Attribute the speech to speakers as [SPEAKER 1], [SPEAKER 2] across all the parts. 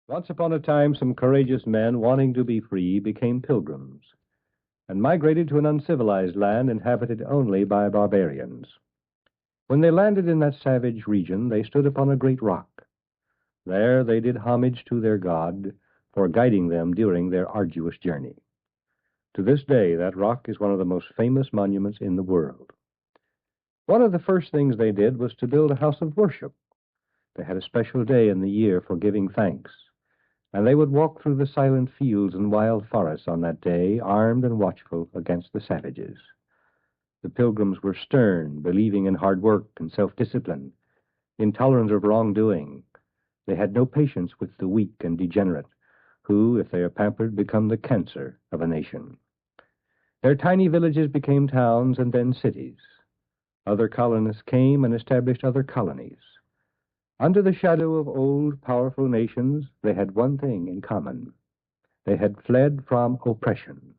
[SPEAKER 1] Once upon a time, some courageous men wanting to be free became pilgrims and migrated to an uncivilized land inhabited only by barbarians. When they landed in that savage region, they stood upon a great rock. There they did homage to their god for guiding them during their arduous journey. To this day, that rock is one of the most famous monuments in the world. One of the first things they did was to build a house of worship. They had a special day in the year for giving thanks, and they would walk through the silent fields and wild forests on that day, armed and watchful against the savages. The pilgrims were stern, believing in hard work and self-discipline, intolerant of wrongdoing. They had no patience with the weak and degenerate, who, if they are pampered, become the cancer of a nation. Their tiny villages became towns and then cities. Other colonists came and established other colonies. Under the shadow of old, powerful nations, they had one thing in common. They had fled from oppression.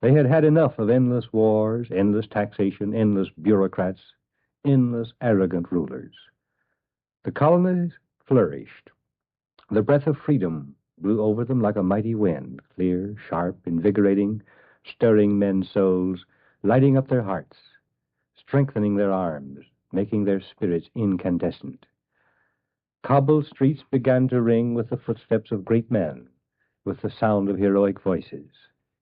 [SPEAKER 1] They had had enough of endless wars, endless taxation, endless bureaucrats, endless arrogant rulers. The colonies flourished. The breath of freedom blew over them like a mighty wind, clear, sharp, invigorating, stirring men's souls, lighting up their hearts, strengthening their arms, making their spirits incandescent. Cobbled streets began to ring with the footsteps of great men, with the sound of heroic voices,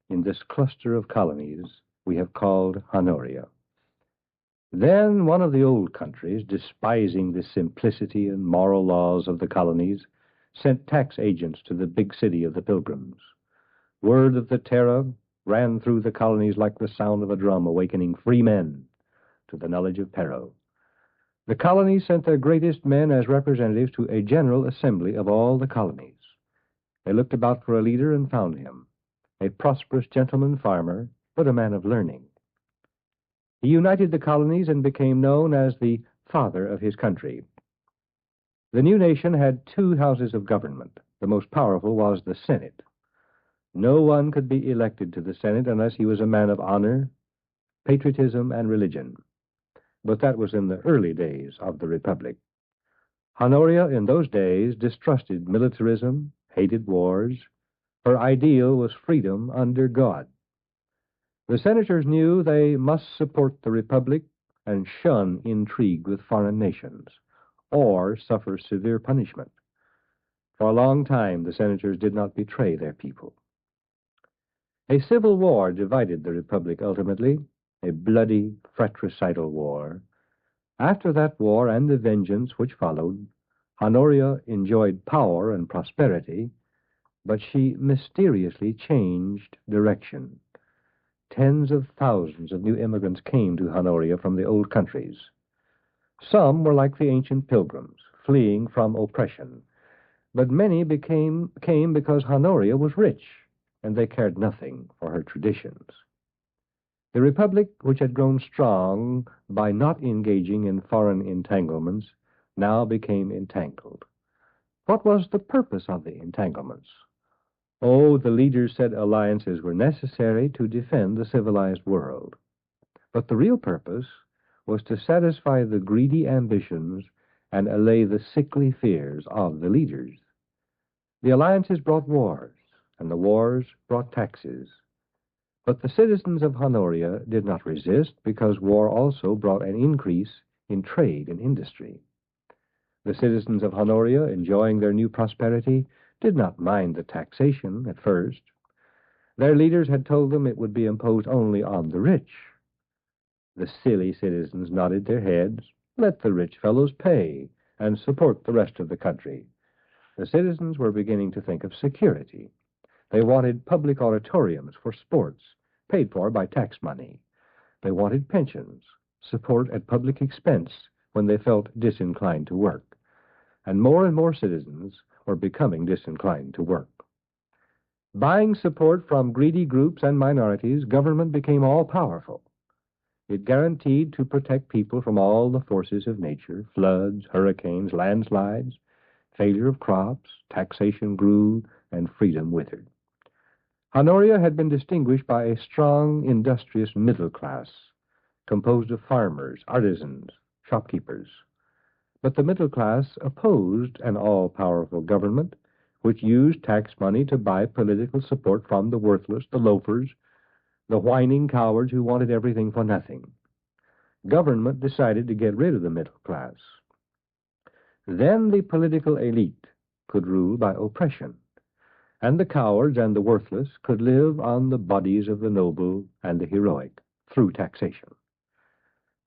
[SPEAKER 1] in this cluster of colonies we have called Honoria. Then one of the old countries, despising the simplicity and moral laws of the colonies, sent tax agents to the big city of the pilgrims. Word of the terror ran through the colonies like the sound of a drum awakening free men to the knowledge of peril. The colonies sent their greatest men as representatives to a general assembly of all the colonies. They looked about for a leader and found him, a prosperous gentleman farmer, but a man of learning. He united the colonies and became known as the father of his country. The new nation had two houses of government. The most powerful was the Senate. No one could be elected to the Senate unless he was a man of honor, patriotism, and religion. But that was in the early days of the Republic. Honoria in those days distrusted militarism, hated wars. Her ideal was freedom under God. The senators knew they must support the Republic and shun intrigue with foreign nations, or suffer severe punishment. For a long time, the senators did not betray their people. A civil war divided the Republic ultimately, a bloody, fratricidal war. After that war and the vengeance which followed, Honoria enjoyed power and prosperity, but she mysteriously changed direction. Tens of thousands of new immigrants came to Honoria from the old countries. Some were like the ancient pilgrims, fleeing from oppression, but many came because Honoria was rich, and they cared nothing for her traditions. The Republic, which had grown strong by not engaging in foreign entanglements, now became entangled. What was the purpose of the entanglements? Oh, the leaders said alliances were necessary to defend the civilized world. But the real purpose was to satisfy the greedy ambitions and allay the sickly fears of the leaders. The alliances brought wars, and the wars brought taxes. But the citizens of Honoria did not resist, because war also brought an increase in trade and industry. The citizens of Honoria, enjoying their new prosperity, did not mind the taxation at first. Their leaders had told them it would be imposed only on the rich. The silly citizens nodded their heads. Let the rich fellows pay and support the rest of the country. The citizens were beginning to think of security. They wanted public auditoriums for sports, paid for by tax money. They wanted pensions, support at public expense when they felt disinclined to work. And more citizens were becoming disinclined to work. Buying support from greedy groups and minorities, government became all-powerful. It guaranteed to protect people from all the forces of nature, floods, hurricanes, landslides, failure of crops, taxation grew, and freedom withered. Honoria had been distinguished by a strong, industrious middle class, composed of farmers, artisans, shopkeepers. But the middle class opposed an all-powerful government which used tax money to buy political support from the worthless, the loafers, the whining cowards who wanted everything for nothing. Government decided to get rid of the middle class. Then the political elite could rule by oppression, and the cowards and the worthless could live on the bodies of the noble and the heroic through taxation.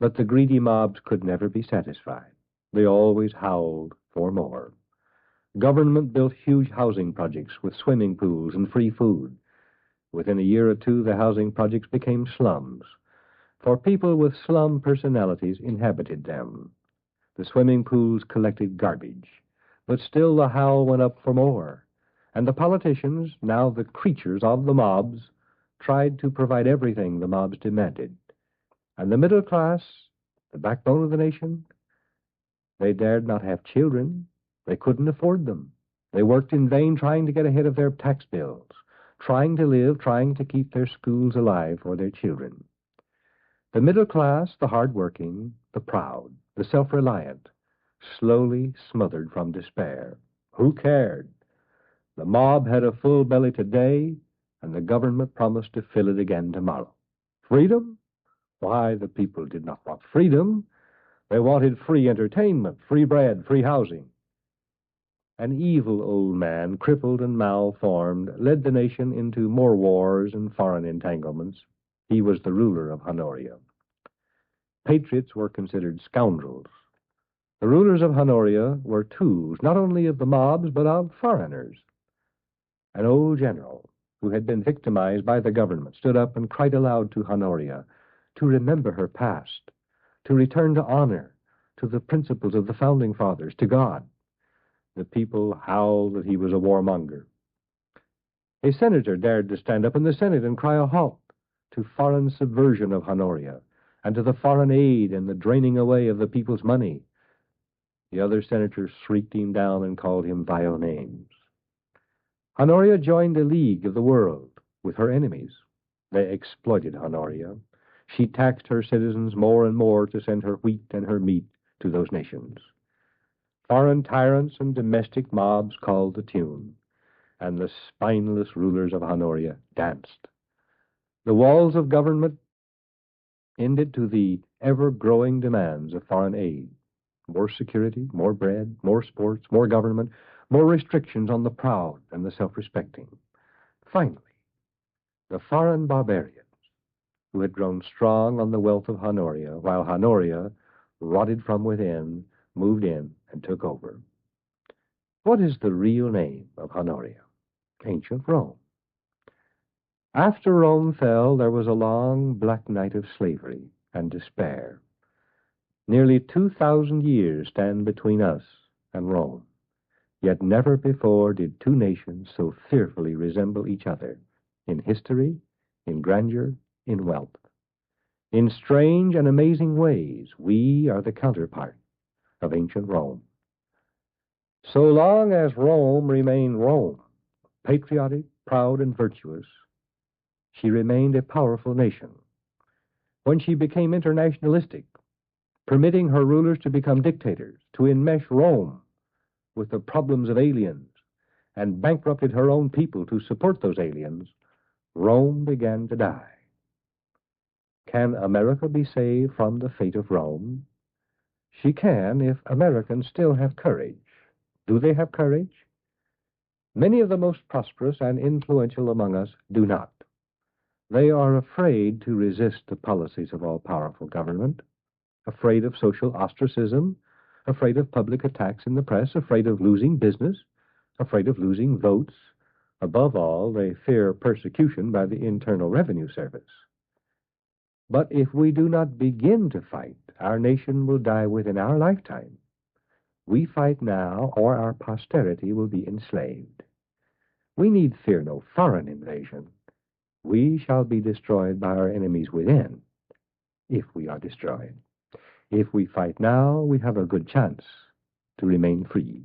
[SPEAKER 1] But the greedy mobs could never be satisfied. They always howled for more. Government built huge housing projects with swimming pools and free food. Within a year or two, the housing projects became slums, for people with slum personalities inhabited them. The swimming pools collected garbage, but still the howl went up for more, and the politicians, now the creatures of the mobs, tried to provide everything the mobs demanded. And the middle class, the backbone of the nation, they dared not have children. They couldn't afford them. They worked in vain trying to get ahead of their tax bills, trying to live, trying to keep their schools alive for their children. The middle class, the hard-working, the proud, the self-reliant, slowly smothered from despair. Who cared? The mob had a full belly today, and the government promised to fill it again tomorrow. Freedom? Why, the people did not want freedom. They wanted free entertainment, free bread, free housing. An evil old man, crippled and malformed, led the nation into more wars and foreign entanglements. He was the ruler of Honoria. Patriots were considered scoundrels. The rulers of Honoria were tools, not only of the mobs, but of foreigners. An old general, who had been victimized by the government, stood up and cried aloud to Honoria to remember her past, to return to honor, to the principles of the Founding Fathers, to God. The people howled that he was a warmonger. A senator dared to stand up in the Senate and cry a halt to foreign subversion of Honoria and to the foreign aid and the draining away of the people's money. The other senators shrieked him down and called him vile names. Honoria joined the League of the World with her enemies. They exploited Honoria. She taxed her citizens more and more to send her wheat and her meat to those nations. Foreign tyrants and domestic mobs called the tune, and the spineless rulers of Honoria danced. The walls of government ended to the ever-growing demands of foreign aid. More security, more bread, more sports, more government, more restrictions on the proud and the self-respecting. Finally, the foreign barbarians, who had grown strong on the wealth of Honoria, while Honoria, rotted from within, moved in and took over. What is the real name of Honoria? Ancient Rome. After Rome fell, there was a long black night of slavery and despair. Nearly 2,000 years stand between us and Rome, yet never before did two nations so fearfully resemble each other in history, in grandeur, in wealth. In strange and amazing ways, we are the counterpart of ancient Rome. So long as Rome remained Rome, patriotic, proud, and virtuous, she remained a powerful nation. When she became internationalistic, permitting her rulers to become dictators, to enmesh Rome with the problems of aliens, and bankrupted her own people to support those aliens, Rome began to die. Can America be saved from the fate of Rome? She can if Americans still have courage. Do they have courage? Many of the most prosperous and influential among us do not. They are afraid to resist the policies of all-powerful government, afraid of social ostracism, afraid of public attacks in the press, afraid of losing business, afraid of losing votes. Above all, they fear persecution by the Internal Revenue Service. But if we do not begin to fight, our nation will die within our lifetime. We fight now, or our posterity will be enslaved. We need fear no foreign invasion. We shall be destroyed by our enemies within, if we are destroyed. If we fight now, we have a good chance to remain free.